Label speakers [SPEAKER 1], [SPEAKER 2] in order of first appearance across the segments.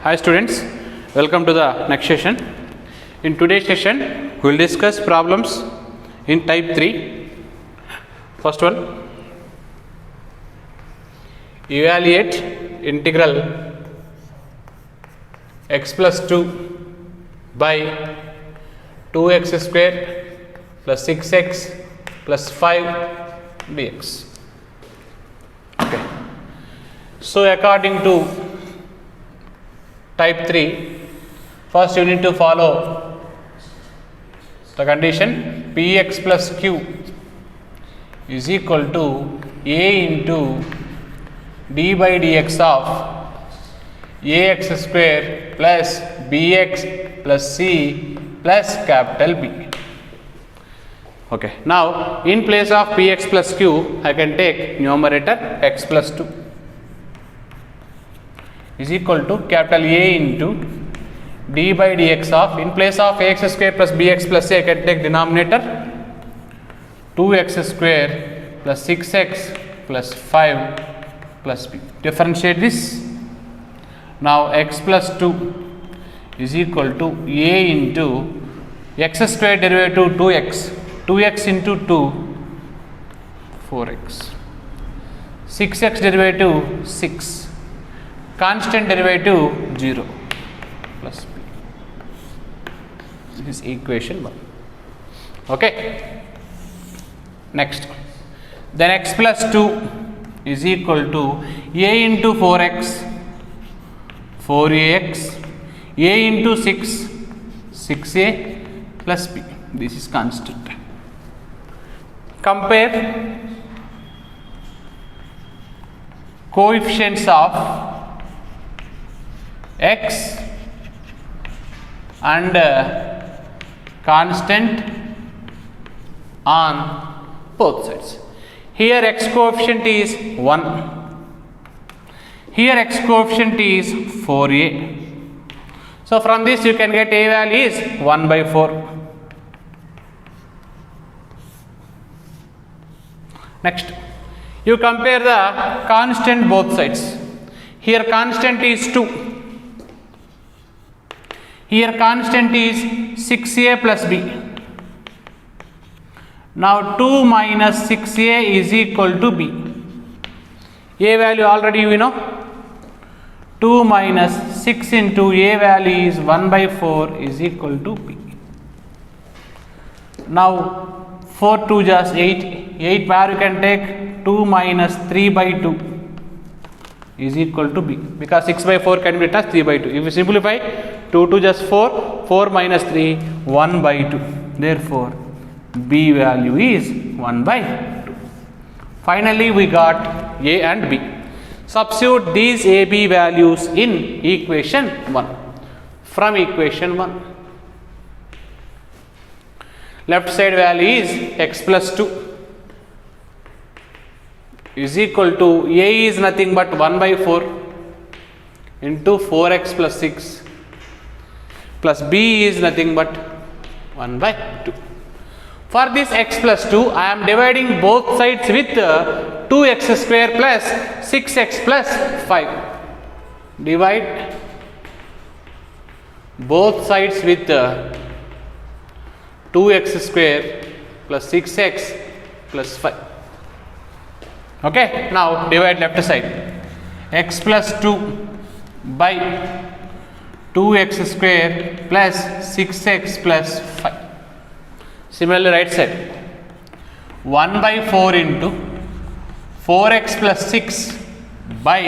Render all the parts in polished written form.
[SPEAKER 1] Hi students, welcome to the next session. In today's session, we will discuss problems in type 3. First one, evaluate integral x plus 2 by 2x square plus 6x plus 5 dx. Okay. So according to type 3, first you need to follow the condition px plus q is equal to a into d by dx of ax square plus bx plus c plus capital B. Okay. Now in place of px plus q, I can take numerator x plus 2 is equal to capital A into d by dx of, in place of ax square plus bx plus c, I can take denominator 2x square plus 6x plus 5 plus b. Differentiate this. Now x plus 2 is equal to a into x square derivative 2x, 2x into 2, 4x, 6x derivative 6, constant derivative 0 plus b. This is equation 1. Okay. Next, then x plus 2 is equal to a into 4x, 4ax, a into 6, 6a plus b. This is constant. Compare coefficients of x and constant on both sides. Here x coefficient is 1, here x coefficient is 4a. So from this you can get a value is 1 by 4. Next, you compare the constant both sides. Here constant is 2. Here constant is 6a plus b. Now 2 minus 6a is equal to b. A value already we know. 2 minus 6 into a value is 1 by 4 is equal to b. Now 4 2 just 8. 8 where you can take 2 minus 3 by 2 is equal to b, because 6 by 4 can be written as 3 by 2. If you simplify, 2 2 just 4, 4 minus 3, 1 by 2. Therefore, b value is 1 by 2. Finally, we got a and b. Substitute these a, b values in equation 1. From equation 1, left side value is x plus 2 is equal to a is nothing but 1 by 4 into 4x plus 6 plus b is nothing but 1 by 2. For this x plus 2, I am dividing both sides with 2x square plus 6x plus 5. Divide both sides with 2x square plus 6x plus 5. Okay, now divide left side. X plus 2 by 2x square plus 6x plus 5. Similarly, right side. 1 by 4 into 4x plus 6 by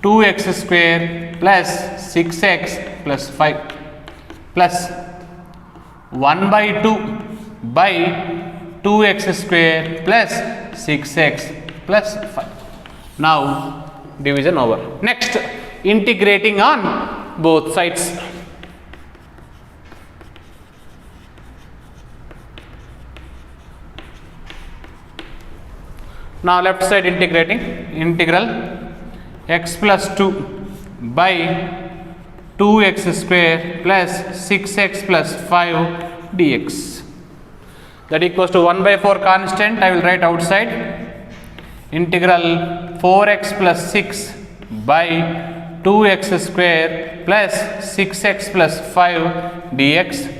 [SPEAKER 1] 2x square plus 6x plus 5 plus 1 by 2 by 2x square plus 6x plus 5. Now division over. Next, integrating on both sides. Now left side integrating, integral x plus 2 by 2x square plus 6x plus 5 dx. That equals to 1 by 4 constant. I will write outside. Integral 4x plus 6 by 2x square plus 6x plus 5 dx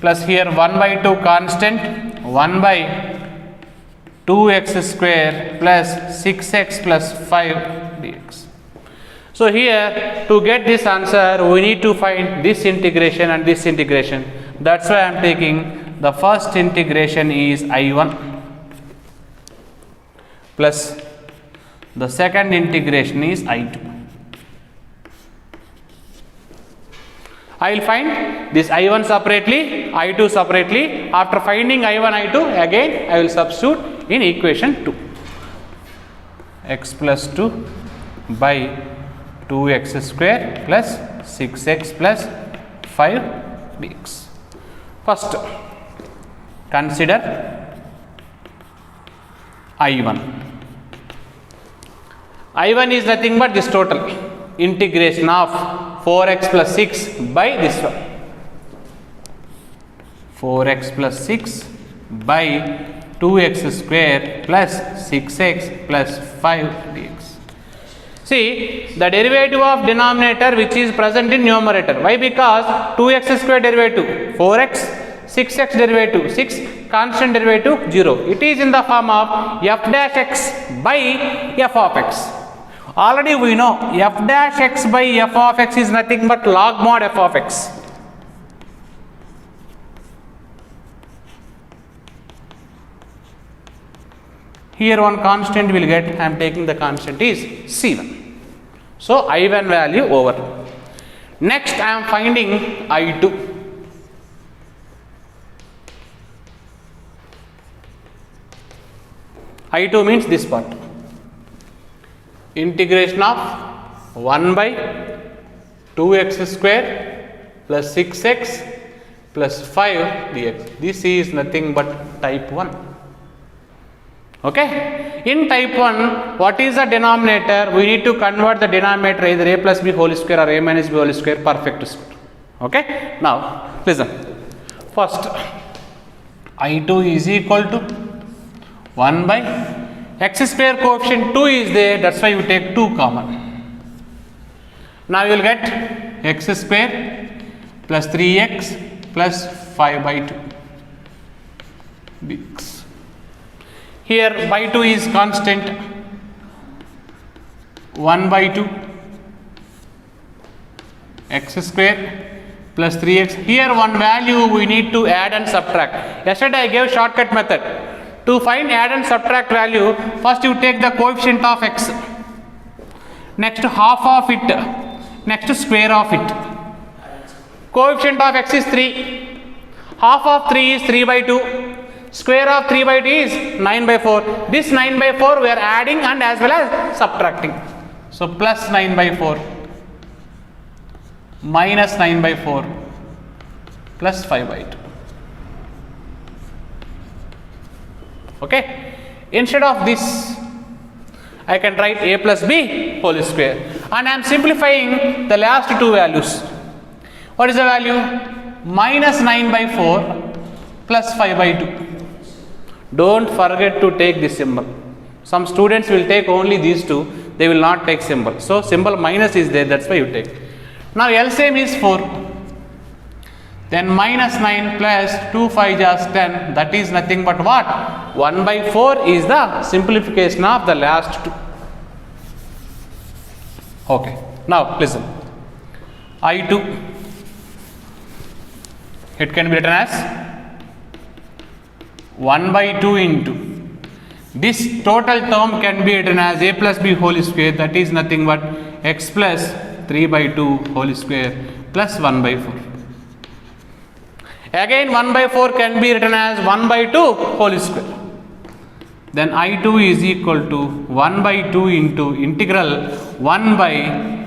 [SPEAKER 1] plus here 1 by 2 constant 1 by 2x square plus 6x plus 5 dx. So here to get this answer we need to find this integration and this integration. That's why I am taking the first integration is I1 plus the second integration is I2. I will find this I1 separately, I2 separately. After finding I1, I2, again I will substitute in equation 2. X plus 2 by 2x square plus 6x plus 5 dx. First, consider I1. I1 is nothing but this total integration of 4x plus 6 by this one. 4x plus 6 by 2x square plus 6x plus 5 dx. See, the derivative of denominator which is present in numerator. Why? Because 2x square derivative 4x, 6x derivative 6, constant derivative 0. It is in the form of f dash x by f of x. Already we know f dash x by f of x is nothing but log mod f of x. Here one constant will get, I am taking the constant is C1. So I1 value over. Next I am finding I2. I2 means this part. Integration of 1 by 2x square plus 6x plus 5 dx. This is nothing but type 1. Okay. In type 1, what is the denominator? We need to convert the denominator either a plus b whole square or a minus b whole square perfect square. Okay. Now, listen. First, I2 is equal to 1 by x square coefficient 2 is there, that's why you take 2 common. Now you will get x square plus 3x plus 5 by 2 dx. Here by 2 is constant 1 by 2 x square plus 3x. Here one value we need to add and subtract. Yesterday I gave shortcut method. To find add and subtract value, first you take the coefficient of x, next half of it, next square of it. Coefficient of x is 3, half of 3 is 3 by 2, square of 3 by 2 is 9 by 4. This 9 by 4 we are adding and as well as subtracting. So plus 9 by 4 minus 9 by 4 plus 5 by 2. Okay. Instead of this, I can write a plus b whole square, and I am simplifying the last two values. What is the value? Minus 9 by 4 plus 5 by 2. Don't forget to take this symbol. Some students will take only these two, they will not take symbol. So symbol minus is there, that's why you take. Now LCM is 4. Then minus 9 plus 2 5 just 10, that is nothing but what? 1 by 4 is the simplification of the last two. Okay. Now listen. I2, it can be written as 1 by 2 into this total term can be written as a plus b whole square, that is nothing but x plus 3 by 2 whole square plus 1 by 4. Again 1 by 4 can be written as 1 by 2 whole square. Then I2 is equal to 1 by 2 into integral 1 by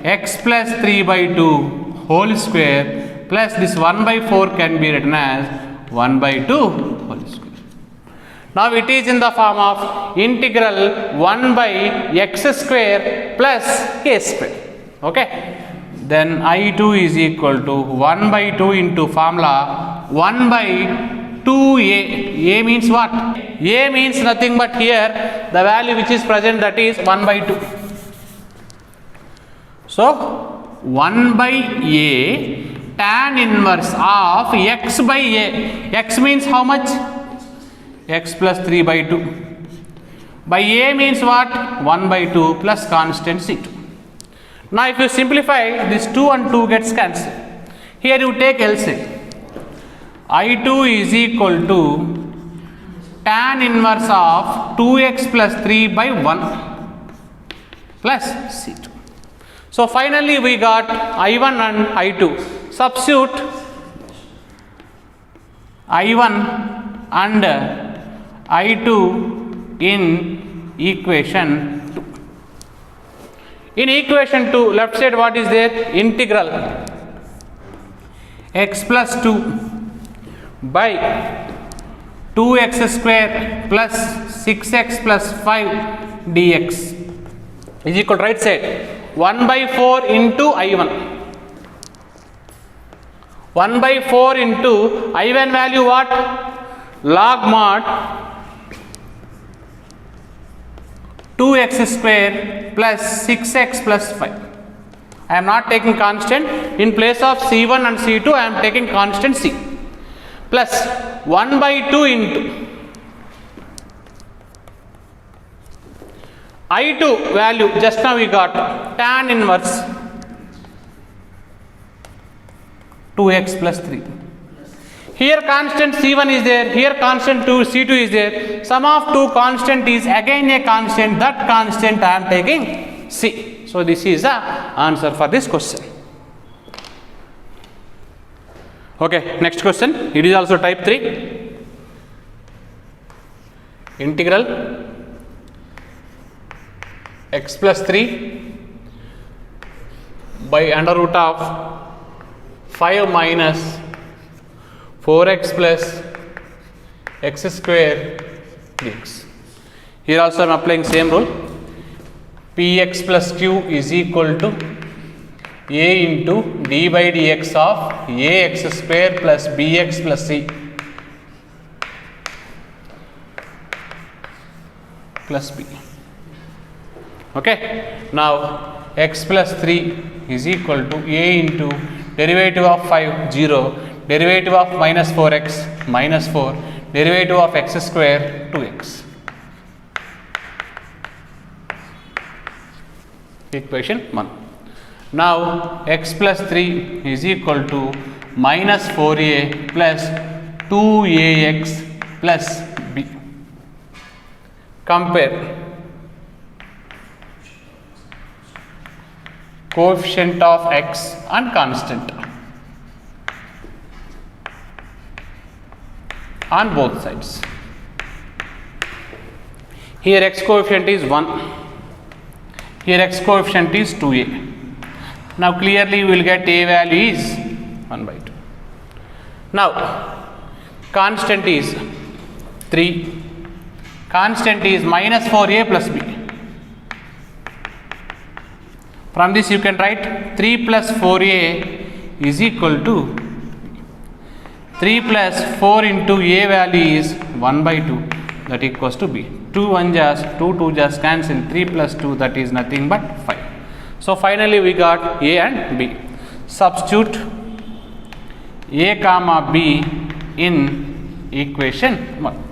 [SPEAKER 1] x plus 3 by 2 whole square plus this 1 by 4 can be written as 1 by 2 whole square. Now it is in the form of integral 1 by x square plus a square. Okay. Then I2 is equal to 1 by 2 into formula 1 by 2a. A means what? A means nothing but here the value which is present, that is 1 by 2. So 1 by a tan inverse of x by a. X means how much? X plus 3 by 2. By a means what? 1 by 2 plus constant C2. Now if you simplify, this 2 and 2 gets cancelled. Here you take LCM. I2 is equal to tan inverse of 2x plus 3 by 1 plus C2. So finally we got I1 and I2. Substitute I1 and I2 in equation 2. In equation 2, left side what is there? Integral x plus 2 by 2x square plus 6x plus 5 dx is equal to right side 1 by 4 into I1. 1 by 4 into I1 value what? Log mod 2x square plus 6x plus 5. I am not taking constant. In place of C1 and C2 I am taking constant C. Plus 1 by 2 into I2 value, just now we got tan inverse 2x plus 3. Here constant C1 is there, here constant C2 is there. Sum of two constant is again a constant. That constant I am taking C. So this is the answer for this question. Okay, next question. It is also type 3. Integral x plus 3 by under root of 5 minus 4x plus x square dx. Here also I am applying same rule. Px plus q is equal to a into d by dx of ax square plus bx plus c plus b. Okay. Now x plus 3 is equal to a into derivative of 5 0, derivative of minus 4x minus 4, derivative of x square 2x. Equation 1. Now x plus 3 is equal to minus 4a plus 2ax plus b. Compare coefficient of x and constant on both sides. Here x coefficient is 1. Here x coefficient is 2a. Now clearly we will get a value is 1 by 2. Now constant is 3. Constant is minus 4a plus b. From this you can write 3 plus 4a is equal to 3 plus 4 into a value is 1 by 2, that equals to b. 2 1 just 2 2 just cancel, 3 plus 2 that is nothing but 5. So finally we got a and b. Substitute a comma b in equation 1.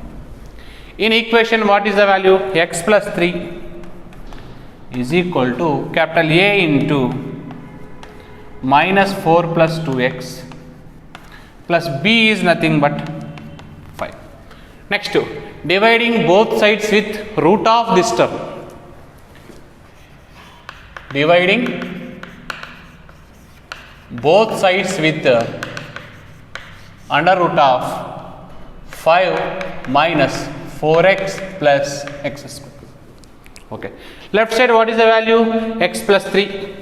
[SPEAKER 1] In equation what is the value? X plus 3 is equal to capital A into minus 4 plus 2x plus b is nothing but 5. Next, dividing both sides with root of this term. Dividing both sides with under root of 5 minus 4x plus x square. Okay. Left side what is the value? X plus 3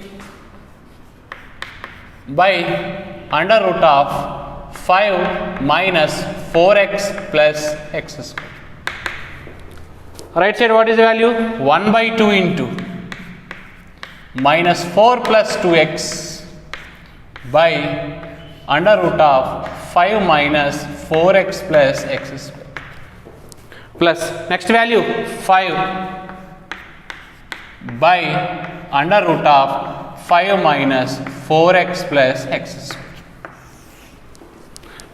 [SPEAKER 1] by under root of 5 minus 4x plus x square. Right side what is the value? 1 by 2 into minus 4 plus 2x by under root of 5 minus 4x plus x square. Plus next value 5 by under root of 5 minus 4x plus x square.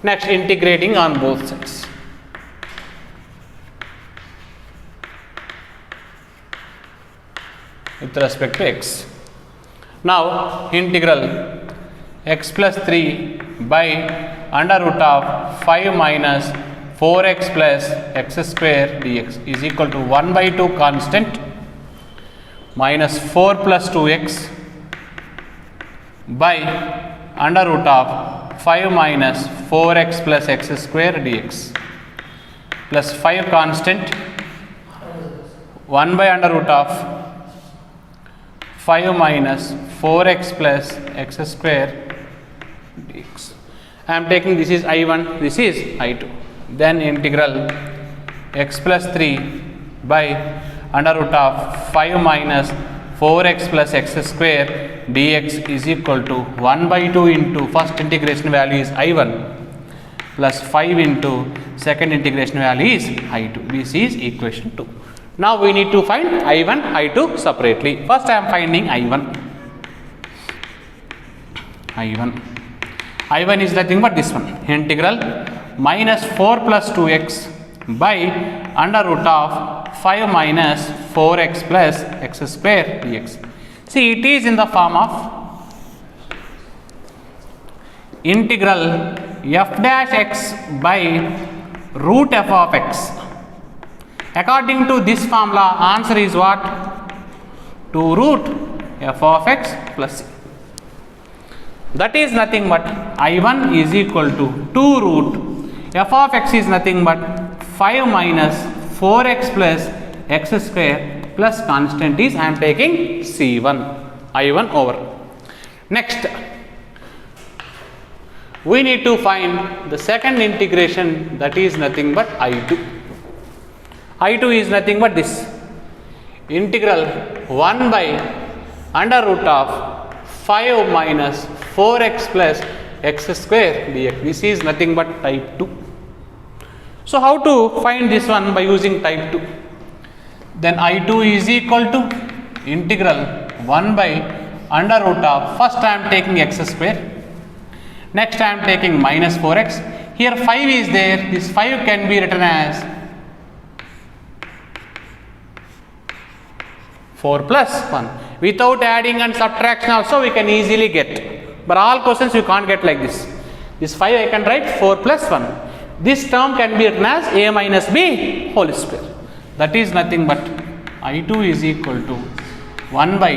[SPEAKER 1] Next, integrating on both sides. With respect to x. Now, integral x plus 3 by under root of 5 minus 4x plus x square dx is equal to 1 by 2 constant minus 4 plus 2x by under root of 5 minus 4x plus x square dx plus 5 constant 1 by under root of 5 minus 4x plus x square dx. I am taking this is I1, this is I2. Then integral x plus 3 by under root of 5 minus 4x plus x square dx is equal to 1 by 2 into first integration value is I1 plus 5 into second integration value is I2. This is equation 2. Now we need to find I1, I2 separately. First I am finding I1. I1 is nothing but this one. Integral minus 4 plus 2x by under root of 5 minus 4x plus x square dx. See, it is in the form of integral f dash x by root f of x. According to this formula, answer is what? 2 root f of x plus c. That is nothing but I1 is equal to 2 root f of x is nothing but 5 minus 4x plus x square plus constant is I am taking c1, I1 over. Next, we need to find the second integration, that is nothing but I2. I2 is nothing but this integral 1 by under root of 5 minus 4x plus x square dx. This is nothing but type 2. So, how to find this one by using type 2? Then I2 is equal to integral 1 by under root of, first I am taking x square, next I am taking minus 4x. Here 5 is there, this 5 can be written as 4 plus 1. Without adding and subtraction also we can easily get. But all questions you can't get like this. This 5 I can write 4 plus 1. This term can be written as a minus b whole square. That is nothing but I2 is equal to 1 by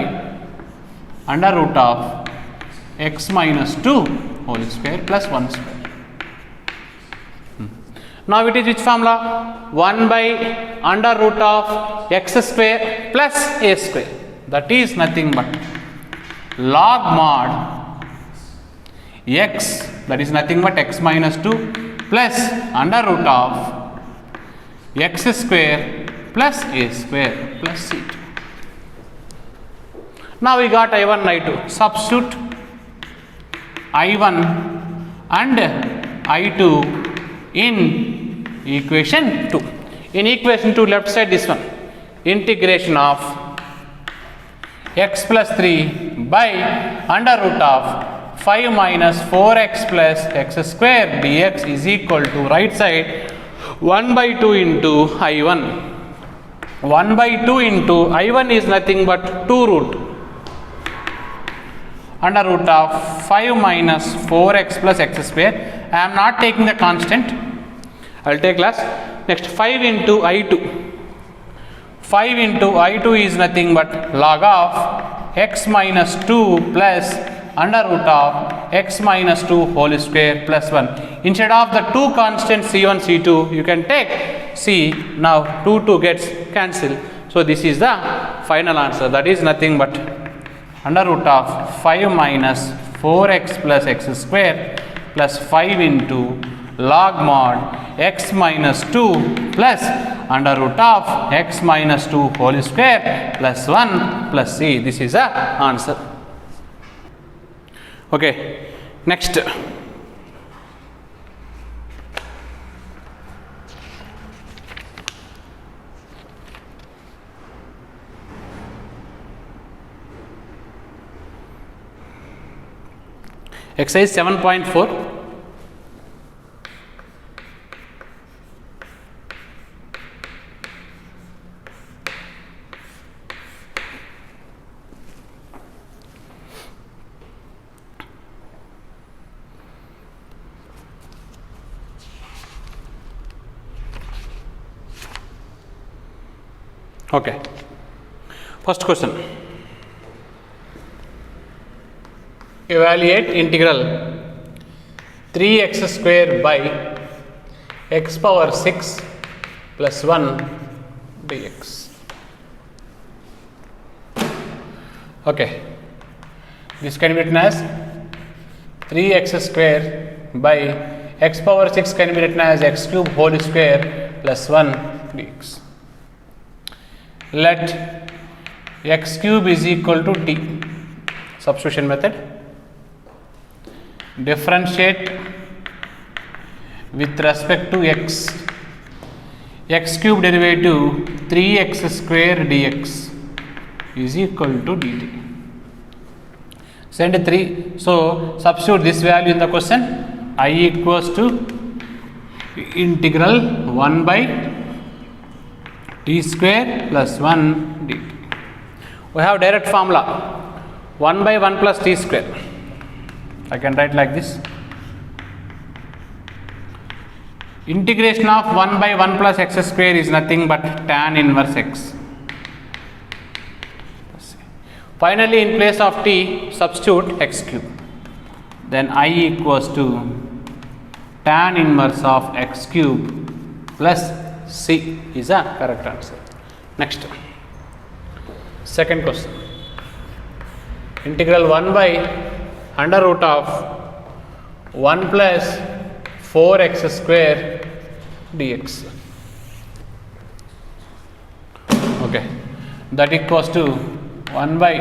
[SPEAKER 1] under root of x minus 2 whole square plus 1 square. Now it is which formula? 1 by under root of x square plus a square. That is nothing but log mod x, that is nothing but x minus 2 plus under root of x square plus a square plus c2. Now we got I1 I2. Substitute I1 and I2 in equation 2. In equation 2, left side this one, integration of x plus 3 by under root of 5 minus 4x plus x square dx is equal to right side 1 by 2 into I1. 1 by 2 into I1 is nothing but 2 root under root of 5 minus 4x plus x square. I am not taking the constant, I will take last. Next 5 into I2. 5 into I2 is nothing but log of x minus 2 plus under root of x minus 2 whole square plus 1. Instead of the two constants c1, c2, you can take c. Now 2 gets cancelled. So this is the final answer. That is nothing but under root of 5 minus 4x plus x square plus 5 into log mod x minus 2 plus under root of x minus 2 whole square plus 1 plus c. This is the answer. Okay, next. Exercise 7.4. Okay. First question. Evaluate integral 3x square by x power 6 plus 1 dx. Okay. This can be written as 3x square by x power 6 can be written as x cube whole square plus 1 dx. Let x cube is equal to t. Substitution method. Differentiate with respect to x. X cube derivative 3x square dx is equal to dt. Send 3. So substitute this value in the question. I equals to integral 1 by t square plus 1 dt. We have direct formula 1 by 1 plus t square. I can write like this. Integration of 1 by 1 plus x square is nothing but tan inverse x. Finally, in place of t, substitute x cube. Then I equals to tan inverse of x cube plus c is a correct answer. Next, second question. Integral 1 by under root of 1 plus 4x square dx. Okay, that equals to 1 by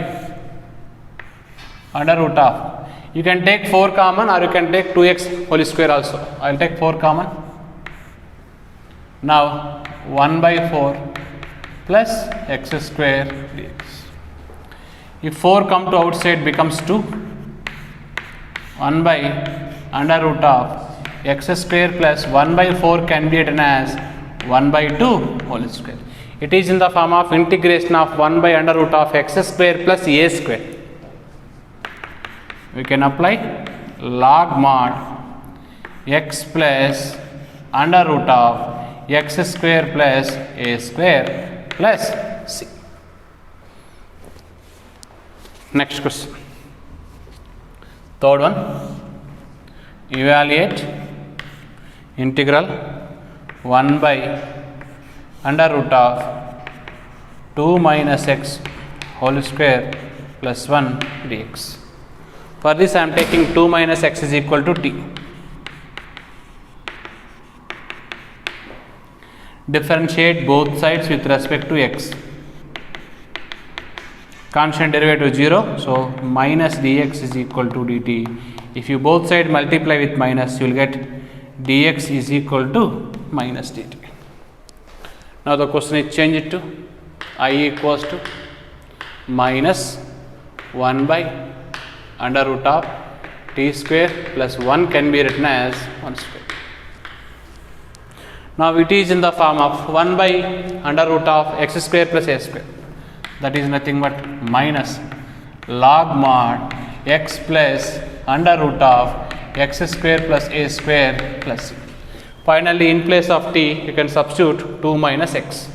[SPEAKER 1] under root of, you can take 4 common or you can take 2x whole square also. I will take 4 common. Now 1 by 4 plus x square dx. If 4 come to outside becomes 2. 1 by under root of x square plus 1 by 4 can be written as 1 by 2 whole square. It is in the form of integration of 1 by under root of x square plus a square. We can apply log mod x plus under root of x square plus a square plus c. Next question. Third one. Evaluate integral 1 by under root of 2 minus x whole square plus 1 dx. For this I am taking 2 minus x is equal to t. Differentiate both sides with respect to x. Constant derivative 0, so minus dx is equal to dt. If you both side multiply with minus, you will get dx is equal to minus dt. Now the question is change it to I equals to minus 1 by under root of t square plus 1 can be written as 1 square. Now it is in the form of 1 by under root of x square plus a square. That is nothing but minus log mod x plus under root of x square plus a square plus c. Finally, in place of t, you can substitute 2 minus x.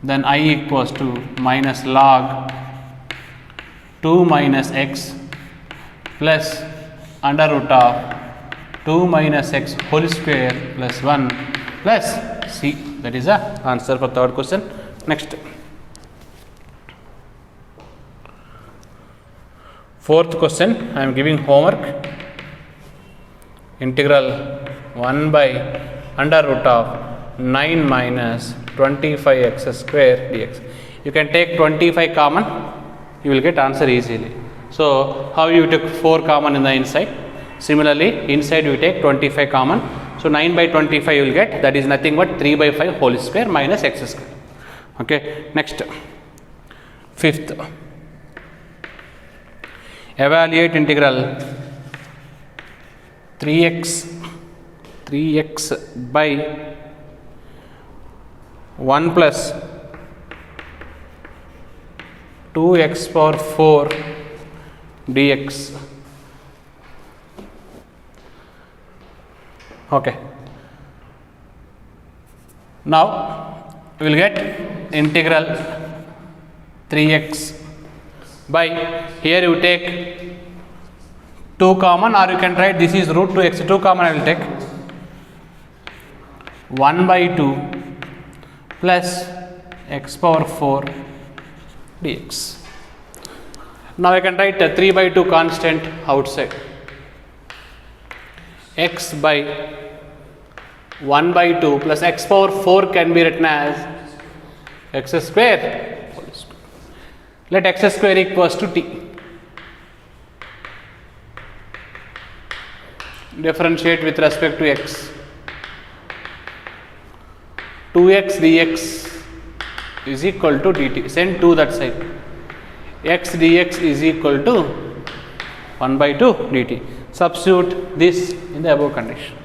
[SPEAKER 1] Then I equals to minus log 2 minus x plus under root of 2 minus x whole square plus 1 plus c. That is the answer for third question. Next. Fourth question, I am giving homework. Integral 1 by under root of 9 minus 25x square dx. You can take 25 common, you will get answer easily. So, how you took 4 common in the inside? Similarly, inside you take 25 common. So, 9 by 25 you will get, that is nothing but 3 by 5 whole square minus x square. Okay, next. Fifth. Evaluate integral 3x by 1 plus 2x power 4 dx. Okay. Now we will get integral 3x by, here you take 2 common, or you can write this is root 2x, 2 common I will take, 1 by 2 plus x power 4 dx. Now I can write a 3 by 2 constant outside, x by 1 by 2 plus x power 4 can be written as x square. Let x square equals to t. Differentiate with respect to x. 2x dx is equal to dt. Send 2 that side. X dx is equal to 1 by 2 dt. Substitute this in the above condition.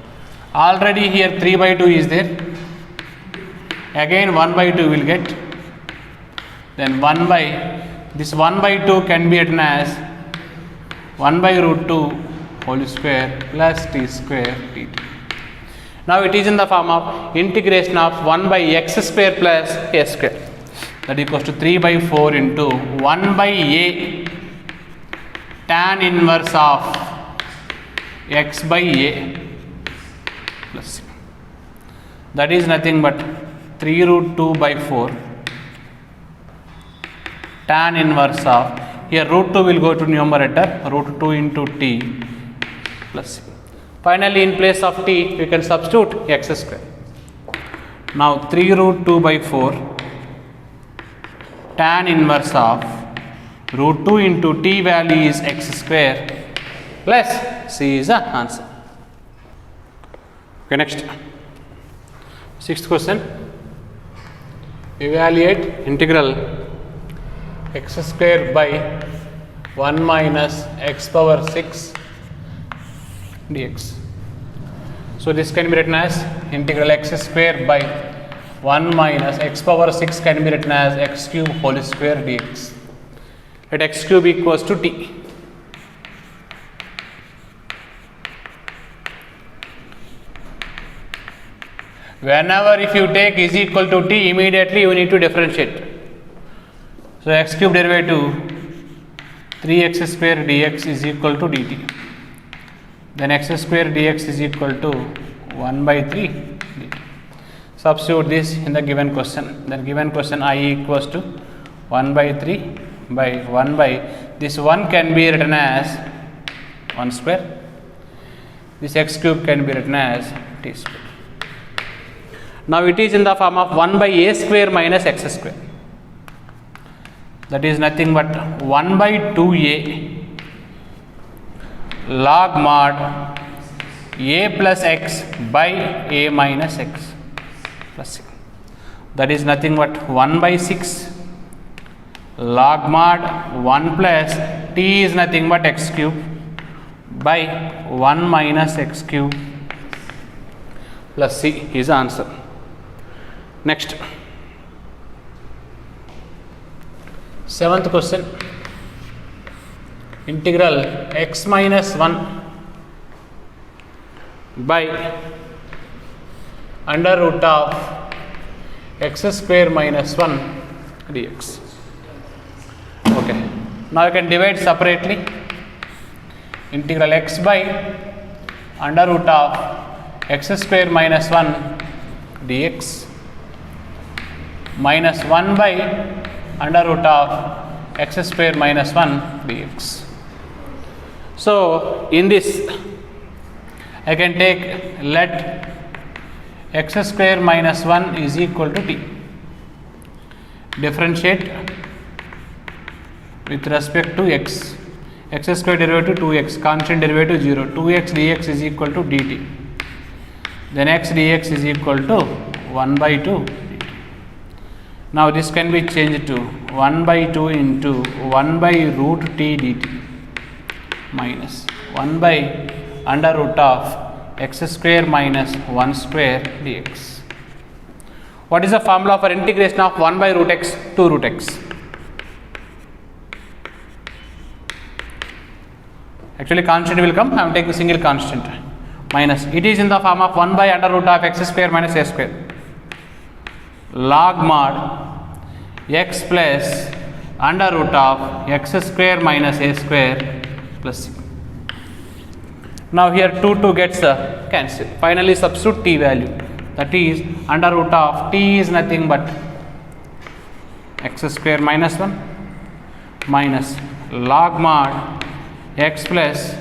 [SPEAKER 1] Already here 3 by 2 is there. Again 1 by 2 will get. Then 1 by, this 1 by 2 can be written as 1 by root 2 whole square plus t square dt. Now it is in the form of integration of 1 by x square plus a square. That equals to 3 by 4 into 1 by a tan inverse of x by a plus c. That is nothing but 3 root 2 by 4 tan inverse of, here root 2 will go to numerator, root 2 into t plus c. Finally, in place of t, we can substitute x square. Now 3 root 2 by 4 tan inverse of root 2 into t value is x square plus c is the answer. Okay, next. Sixth question. Evaluate integral x square by 1 minus x power 6 dx. So this can be written as integral x square by 1 minus x power 6 can be written as x cube whole square dx. Let x cube equals to t. Whenever if you take is equal to t, immediately you need to differentiate. So x cube derivative 3x square dx is equal to dt. Then x square dx is equal to 1 by 3 dt. Substitute this in the given question. Then given question I equals to 1 by 3 by 1 by, this 1 can be written as 1 square. This x cube can be written as t square. Now it is in the form of 1 by a square minus x square. That is nothing but 1 by 2a log mod a plus x by a minus x plus c. That is nothing but 1 by 6 log mod 1 plus t is nothing but x cube by 1 minus x cube plus c is the answer. Next. Seventh question. Integral x minus 1 by under root of x square minus 1 dx. Okay. Now you can divide separately. Integral x by under root of x square minus 1 dx minus 1 by under root of x square minus 1 dx. So in this I can take, let x square minus 1 is equal to t. Differentiate with respect to x. X square derivative 2x, constant derivative 0. 2x dx is equal to dt. Then x dx is equal to 1 by 2. Now this can be changed to 1 by 2 into 1 by root t dt minus 1 by under root of x square minus 1 square dx. What is the formula for integration of 1 by root x to root x? Actually constant will come, I am taking single constant, minus, it is in the form of 1 by under root of x square minus a square, log mod x plus under root of x square minus a square plus c. Now here 2 gets cancelled. Finally substitute t value, that is under root of t is nothing but x square minus 1 minus log mod x plus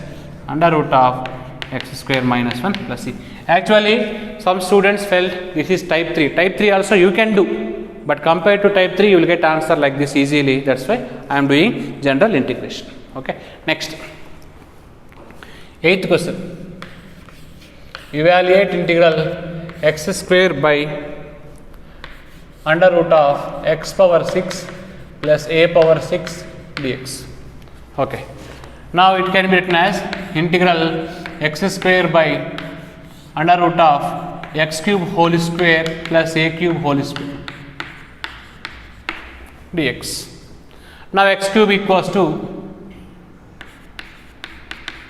[SPEAKER 1] under root of x square minus 1 plus c. Actually some students felt this is type 3. Type 3 also you can do, but compared to type 3 you will get answer like this easily. That's why I am doing general integration. Okay, next 8th question. Evaluate integral x square by under root of x power 6 plus a power 6 dx. Okay, now it can be written as integral x square by under root of x cube whole square plus a cube whole square dx. Now x cube equals to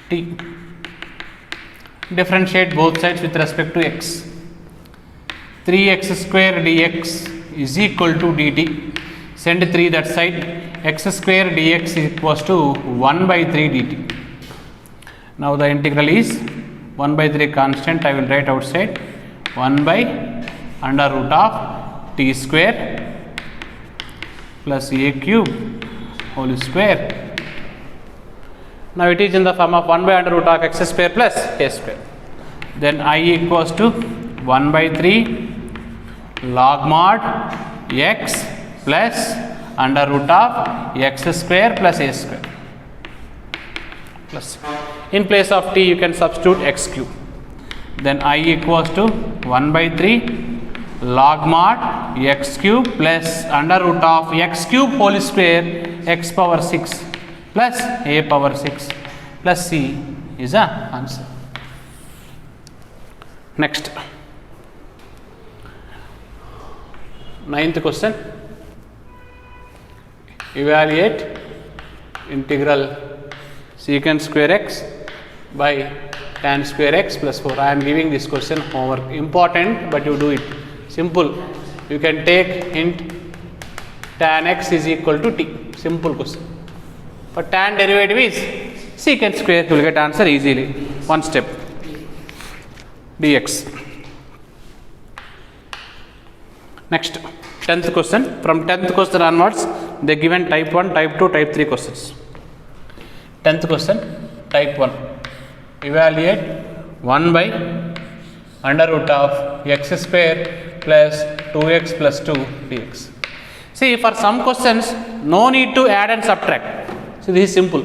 [SPEAKER 1] t. Differentiate both sides with respect to x. 3x square dx is equal to dt. Send 3 that side. X square dx equals to 1 by 3 dt. Now the integral is 1 by 3 constant, I will write outside 1 by under root of t square plus a cube whole square. Now it is in the form of 1 by under root of x square plus a square. Then I equals to 1 by 3 log mod x plus under root of x square plus a square plus, in place of t you can substitute x cube. Then I equals to 1 by 3 log mod x cube plus under root of x cube whole square x power 6 plus a power 6 plus c is the answer. Next, 9th question. Evaluate integral secant square x by tan square x plus 4. I am giving this question homework, important but you do it simple. You can take hint tan x is equal to t, simple question. For tan derivative is secant square, you will get answer easily, one step, dx. Next, 10th question. From 10th question onwards they given type 1, type 2, type 3 questions. 10th question, type 1. Evaluate 1 by under root of x square plus 2x plus 2 dx. See, for some questions no need to add and subtract. So this is simple.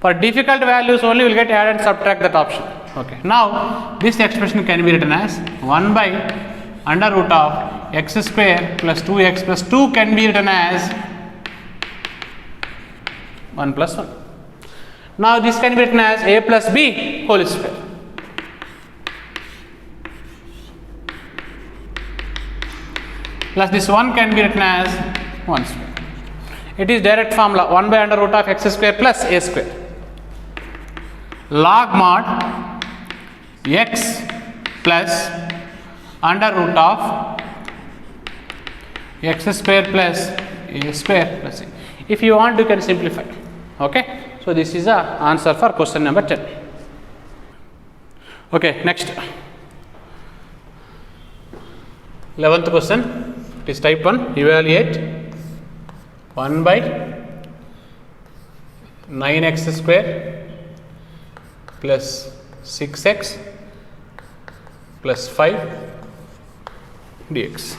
[SPEAKER 1] For difficult values only we will get add and subtract that option. Okay. Now this expression can be written as 1 by under root of x square plus 2x plus 2 can be written as 1 plus 1. Now this can be written as a plus b whole square. Plus this 1 can be written as 1 square. It is direct formula, 1 by under root of x square plus a square. Log mod x plus under root of x square plus a square plus a. If you want you can simplify. Okay. So this is the answer for question number 10. Okay, next 11th question. It is type 1. Evaluate 1 by 9x square plus 6x plus 5 dx.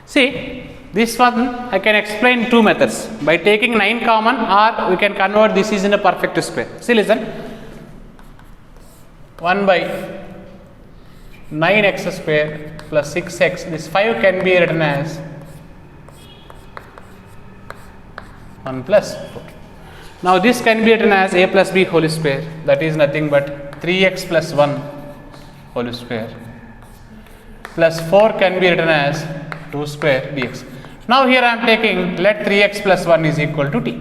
[SPEAKER 1] See, this one I can explain two methods, by taking 9 common, or we can convert this is in a perfect square. See, listen, 1 by 9x square plus 6x, this 5 can be written as 1 plus 4. Now this can be written as a plus b whole square, that is nothing but 3x plus 1 whole square plus 4 can be written as 2 square dx. Now here I am taking, let 3x plus 1 is equal to t.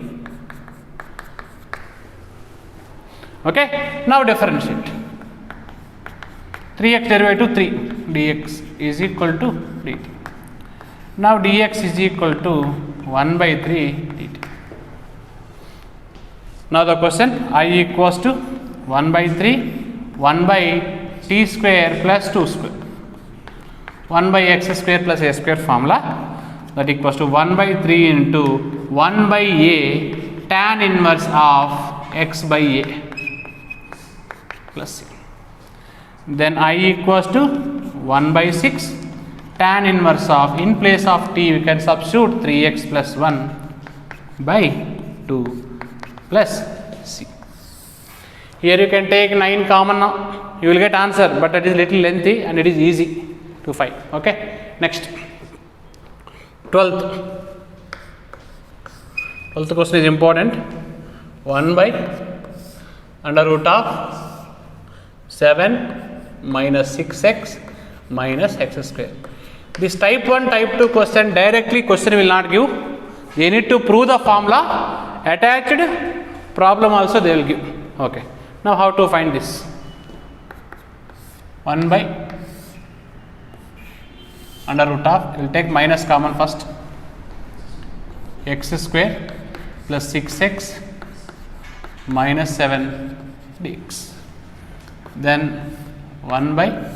[SPEAKER 1] Okay, now differentiate. 3x derivative 3 dx is equal to dt. Now dx is equal to 1 by 3 dt. Now the question, I equals to 1 by 3, 1 by t square plus 2 square, 1 by x square plus a square formula, that equals to 1 by 3 into 1 by a tan inverse of x by a plus c. Then I equals to 1 by 6 tan inverse of, in place of t we can substitute 3x plus 1 by 2 plus c. Here you can take 9 common now, you will get answer, but it is little lengthy and it is easy to find. Okay, next 12th question is important. 1 by under root of 7 minus 6x minus x square. This type 1, type 2 question directly question will not give. They need to prove the formula, attached problem also they will give. Okay. Now how to find this? 1 by under root of, we will take minus common first, x square plus 6x minus 7 dx. Then 1 by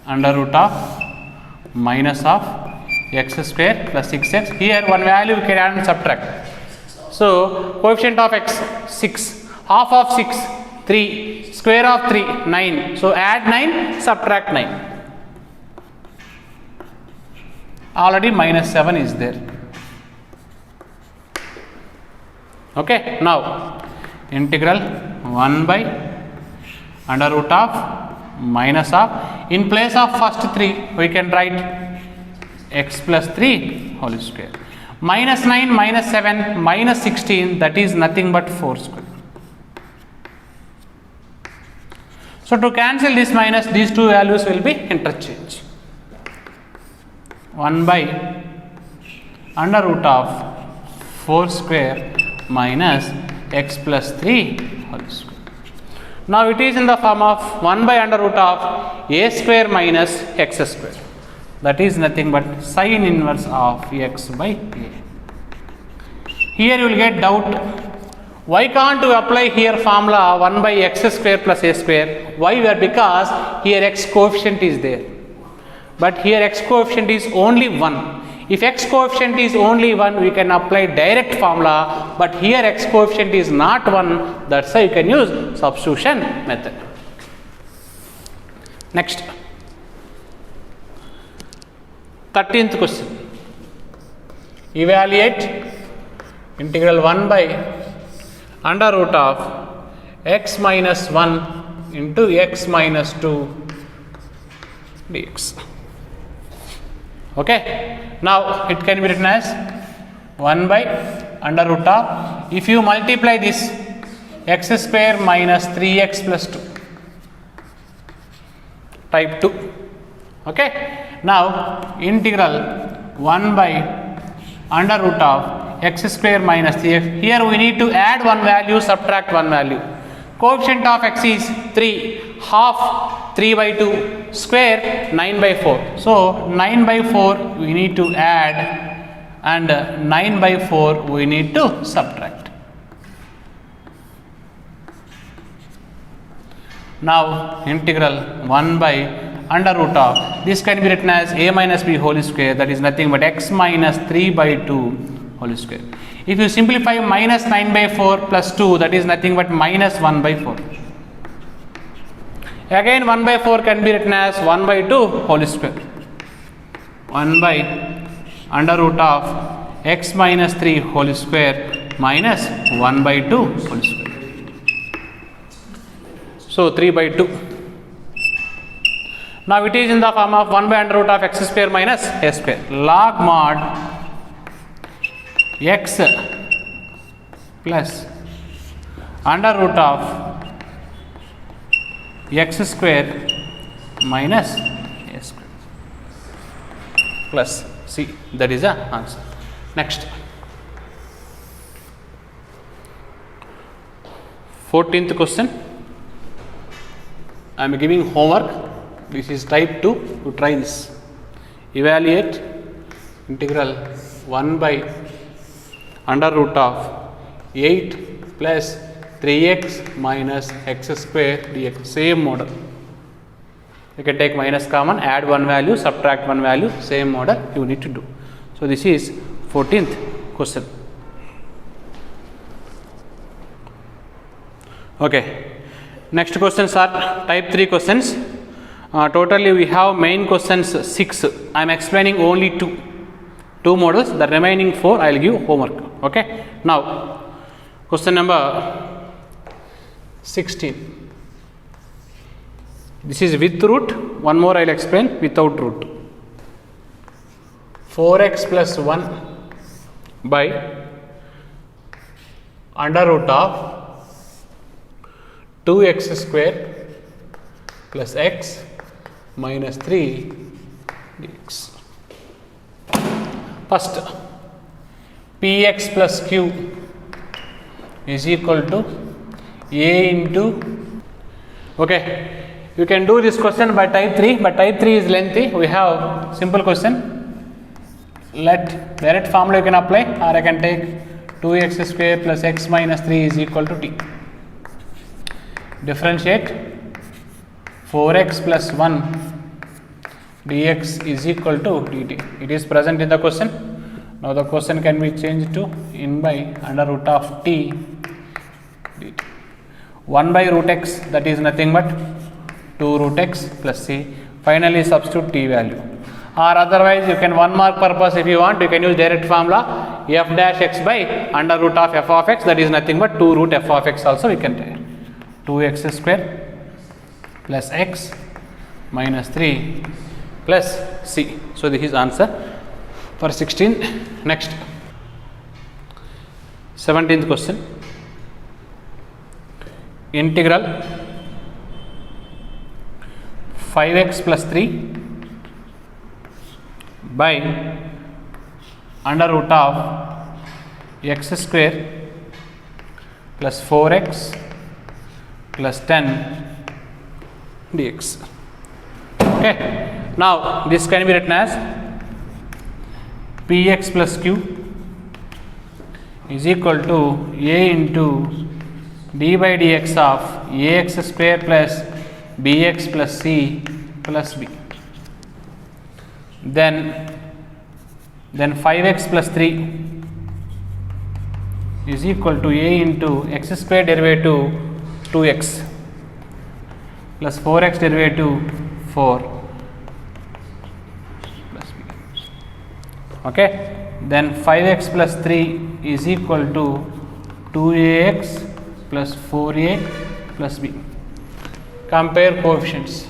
[SPEAKER 1] under root of minus of x square plus 6x. Here one value we can add and subtract. So coefficient of x 6, half of 6 3, square of 3 9. So add 9, subtract 9. Already minus 7 is there. Okay, now integral 1 by under root of minus of, in place of first 3 we can write x plus 3 whole square, minus 9 minus 7 minus 16, that is nothing but 4 square. So to cancel this minus, these two values will be interchanged. 1 by under root of 4 square minus x plus 3 whole square. Now it is in the form of 1 by under root of a square minus x square, that is nothing but sin inverse of x by a. Here you will get doubt, why can't you apply here formula 1 by x square plus a square? Why? Because here x coefficient is there, but here x coefficient is only 1. If x coefficient is only 1, we can apply direct formula, but here x coefficient is not 1, that's why you can use substitution method. Next, 13th question. Evaluate integral 1 by under root of x minus 1 into x minus 2 dx. Okay, now it can be written as 1 by under root of, if you multiply this, x square minus 3x plus 2, type 2. Okay, now integral 1 by under root of x square minus 3x. Here we need to add one value, subtract one value. Coefficient of x is 3, half 3 by 2, square 9 by 4. So 9 by 4 we need to add and 9 by 4 we need to subtract. Now integral 1 by under root of, this can be written as a minus b whole square, that is nothing but x minus 3 by 2 whole square. If you simplify minus 9 by 4 plus 2, that is nothing but minus 1 by 4. Again 1 by 4 can be written as 1 by 2 whole square. 1 by under root of x minus 3 whole square minus 1 by 2 whole square. So 3 by 2. Now it is in the form of 1 by under root of x square minus a square. Log mod x plus under root of x square minus a square plus c. That is the answer. Next, 14th question. I am giving homework. This is type 2. To try this, evaluate integral 1 by under root of 8 plus 3x minus x square dx. Same model. You can take minus common, add one value, subtract one value, same model you need to do. So, this is 14th question. Okay. Next questions are type 3 questions. Totally we have main questions 6. I am explaining only 2 models. The remaining 4 I will give homework. Okay. Now, question number 16. This is with root. One more I will explain without root. 4x plus 1 by under root of 2x square plus x minus 3 dx. First, px plus q is equal to a into, okay, you can do this question by type 3, but type 3 is lengthy. We have simple question. Let direct formula you can apply, or I can take 2x square plus x minus 3 is equal to t. Differentiate 4x plus 1 dx is equal to dt. It is present in the question. Now the question can be changed to in by under root of t dt. 1 by root x, that is nothing but 2 root x plus c. Finally substitute t value. Or otherwise you can 1 mark purpose, if you want, you can use direct formula f dash x by under root of f of x, that is nothing but 2 root f of x also we can take. 2x square plus x minus 3 plus c. So, this is answer for 16. Next, 17th question. Integral 5x plus 3 by under root of x square plus 4x plus 10 dx. Okay. Now, this can be written as px plus q is equal to a into d by dx of ax square plus bx plus c plus b. Then 5x plus 3 is equal to a into x square derivative 2x plus 4x derivative 4 plus b. Okay. Then 5x plus 3 is equal to 2ax plus 4a plus b. Compare coefficients.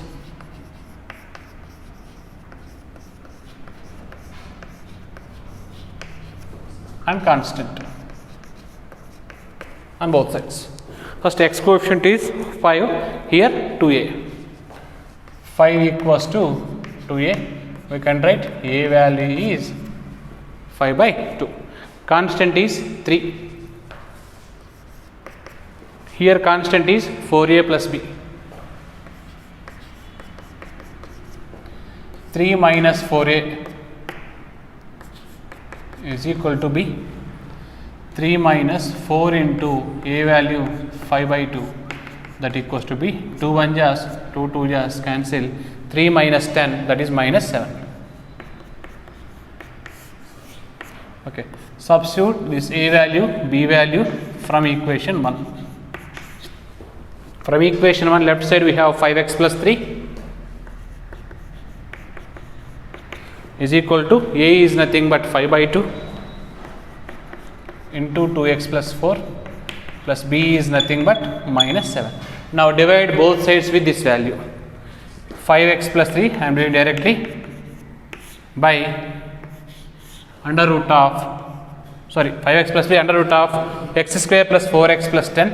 [SPEAKER 1] And constant on both sides. First, x coefficient is 5, here 2a. 5 equals to 2a. We can write a value is 5 by 2. Constant is 3. Here constant is 4a plus b. 3 minus 4a is equal to b. 3 minus 4 into a value 5 by 2, that equals to b. 2 1 jas, 2 2 jas cancel. 3 minus 10, that is minus 7. Okay. Substitute this a value, b value from equation 1. From equation 1 left side we have 5x plus 3 is equal to a is nothing but 5 by 2 into 2x plus 4 plus b is nothing but minus 7. Now divide both sides with this value. 5x plus 3 I am doing directly by under root of sorry, 5x plus b under root of x square plus 4x plus 10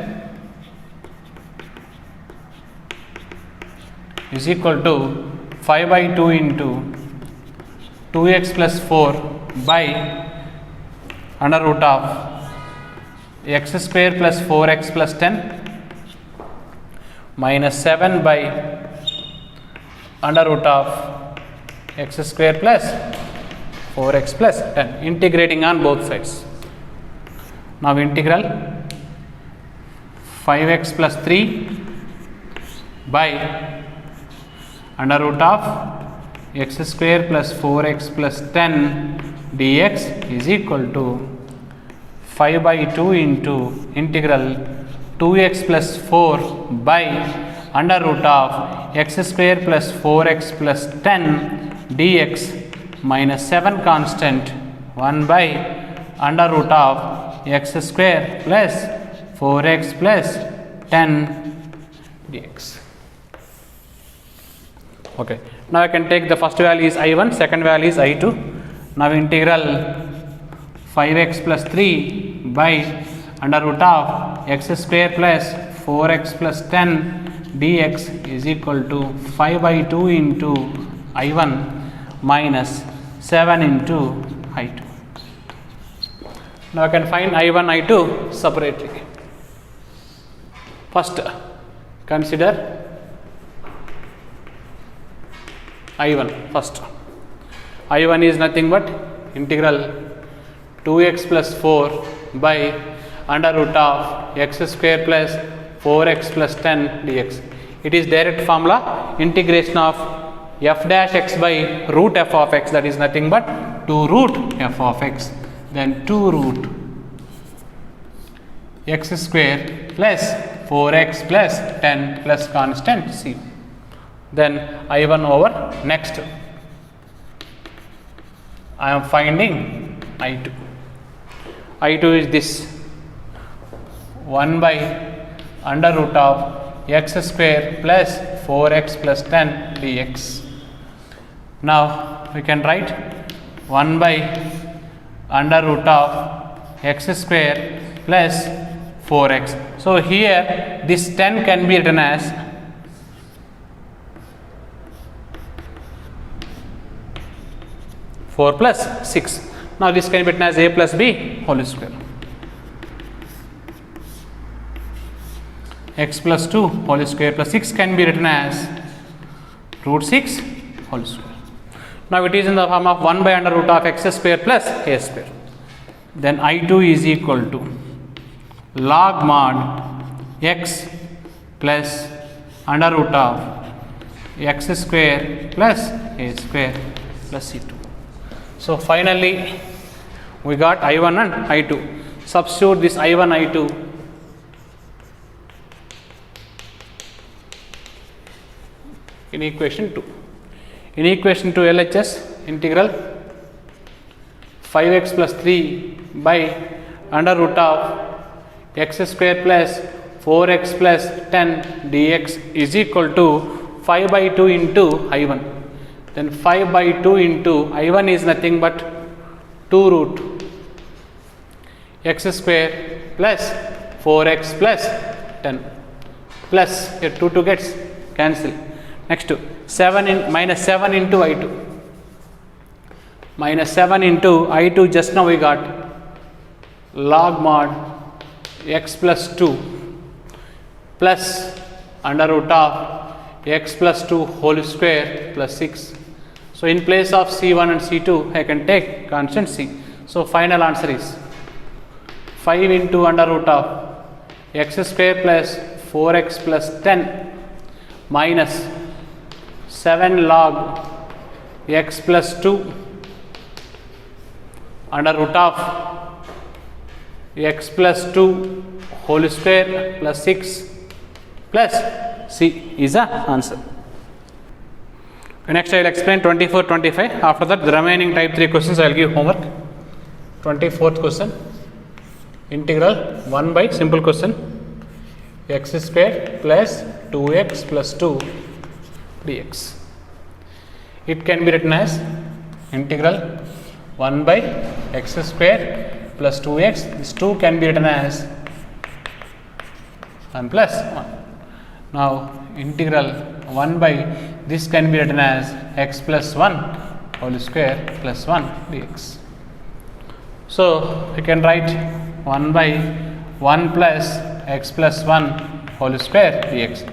[SPEAKER 1] is equal to 5 by 2 into 2x plus 4 by under root of x square plus 4x plus 10 minus 7 by under root of x square plus 4x plus 10, integrating on both sides. Now integral 5x plus 3 by under root of x square plus 4x plus 10 dx is equal to 5 by 2 into integral 2x plus 4 by under root of x square plus 4x plus 10 dx minus 7 constant 1 by under root of x square plus 4x plus 10 dx. Okay. Now I can take the first value is I1, second value is I2. Now integral 5x plus 3 by under root of x square plus 4x plus 10 dx is equal to 5 by 2 into I1 minus 7 into I2. Now I can find I1, I2 separately. First, consider I1 first. I1 is nothing but integral 2x plus 4 by under root of x square plus 4x plus 10 dx. It is direct formula, integration of f dash x by root f of x, that is nothing but 2 root f of x, then 2 root x square plus 4x plus 10 plus constant c. Then I1 over next I am finding I2. I2 is this 1 by under root of x square plus 4x plus 10 dx. Now we can write 1 by under root of x square plus 4x. So here this 10 can be written as 4 plus 6. Now this can be written as a plus b whole square. X plus 2 whole square plus 6 can be written as root 6 whole square. Now it is in the form of 1 by under root of x square plus a square. Then I2 is equal to log mod x plus under root of x square plus a square plus c2. So finally we got I1 and I2. Substitute this I1, I2 in equation 2. In equation 2 LHS integral 5x plus 3 by under root of x square plus 4x plus 10 dx is equal to 5 by 2 into I1. Then 5 by 2 into I1 is nothing but 2 root x square plus 4x plus 10 plus here 2 gets cancel. Next 7 in minus 7 into I2. Minus 7 into I2, just now we got log mod x plus 2 plus under root of x plus 2 whole square plus 6. So in place of C1 and C2 I can take constant C. So final answer is 5 into under root of x square plus 4x plus 10 minus 7 log x plus 2 under root of x plus 2 whole square plus 6 plus C is the answer. Next I will explain 24, 25. After that the remaining type 3 questions I will give homework. 24th question, integral 1 by simple question x square plus 2x plus 2 dx. It can be written as integral 1 by x square plus 2x. This 2 can be written as 1 plus 1. Now integral 1 by this can be written as x plus 1 whole square plus 1 dx. So we can write 1 by 1 plus x plus 1 whole square dx.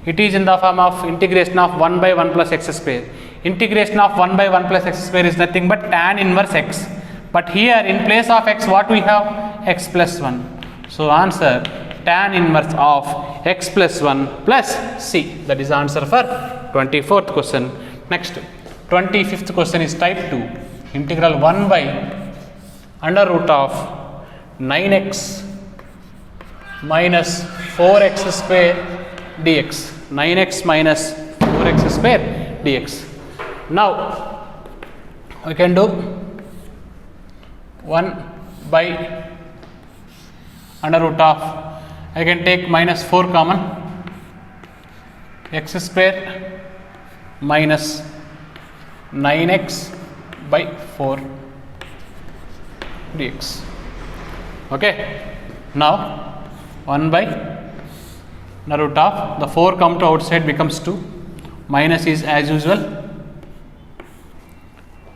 [SPEAKER 1] It is in the form of integration of 1 by 1 plus x square. Integration of 1 by 1 plus x square is nothing but tan inverse x. But here in place of x, what we have? X plus 1. So answer tan inverse of x plus 1 plus c. That is answer for 24th question. Next, 25th question is type 2. Integral 1 by under root of 9x minus 4x square dx. 9x minus 4x square dx. Now we can do 1 by under root of, I can take minus 4 common, x square minus 9x by 4 dx. Okay. Now 1 by the root of the 4 come to outside becomes 2, minus is as usual.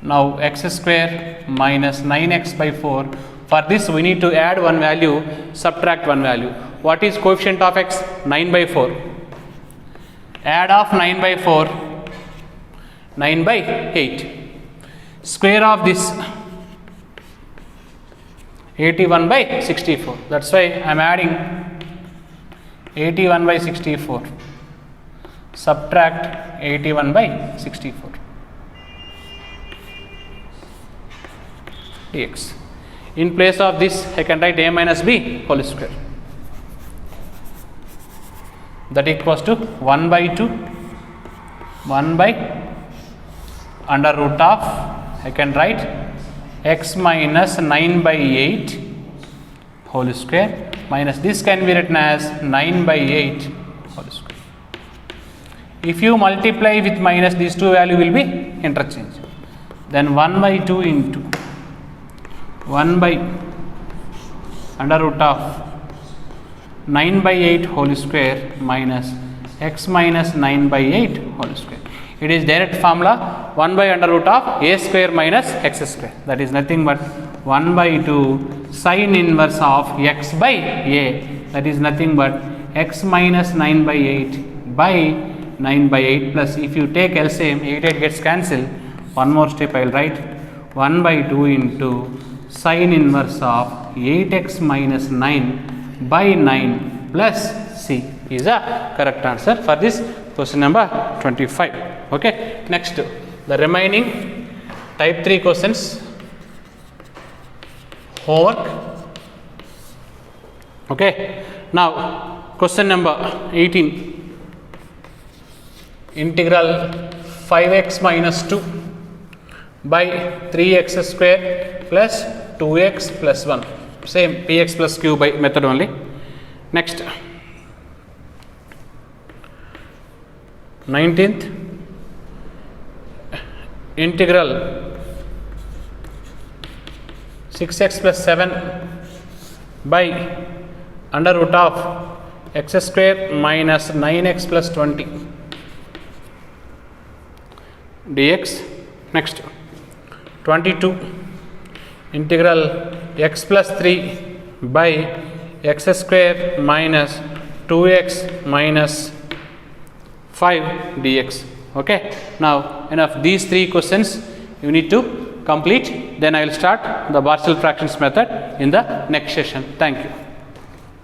[SPEAKER 1] Now x square minus 9x by 4. For this we need to add one value, subtract one value. What is coefficient of x? 9 by 4. Add of 9 by 4, 9 by 8. Square of this 81 by 64. That's why I am adding 81 by 64. Subtract 81 by 64 dx. In place of this, I can write a minus b whole square. That equals to 1 by 2, 1 by under root of, I can write x minus 9 by 8 whole square minus this can be written as 9 by 8 whole square. If you multiply with minus, these two value will be interchanged. Then 1 by 2 into 1 by under root of 9 by 8 whole square minus x minus 9 by 8 whole square. It is direct formula 1 by under root of a square minus x square. That is nothing but 1 by 2 sin inverse of x by a. That is nothing but x minus 9 by 8 by 9 by 8 plus, if you take LCM, 8 gets cancelled. One more step I will write 1 by 2 into sin inverse of 8x minus 9 by 9 plus c is a correct answer for this question number 25. Okay. Next, the remaining type 3 questions homework. Okay. Now question number 18, integral 5x minus 2 by 3x square plus 2x plus 1, same px plus q by method only. Next, 19th, integral 6x plus 7 by under root of x square minus 9x plus 20 dx. Next, 22, integral x plus 3 by x square minus 2x minus 5 dx. Okay. Now enough these 3 questions you need to complete, then I will start the partial fractions method in the next session. Thank you.